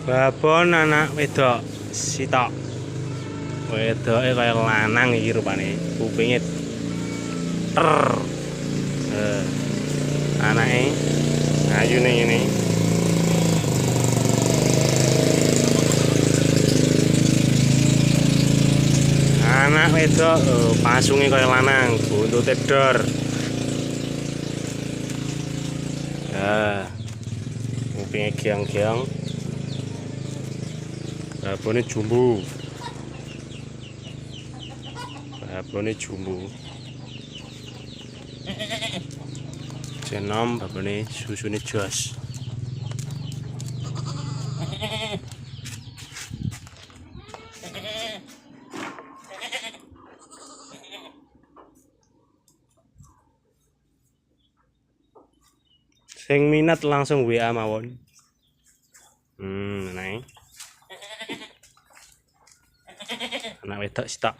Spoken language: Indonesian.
Babon anak wedok sitok. Wedoke kaya lanang iki rupane. Kupinge ter. Anake ayune ngene. Anak wedok pasunge kaya lanang, buntute dor. Kupinge giang-giang. Babone jumbo. Babone jumbo. Jenom babone susune jos. Sing minat langsung WA mawon. Nah. Anak wedok sitok.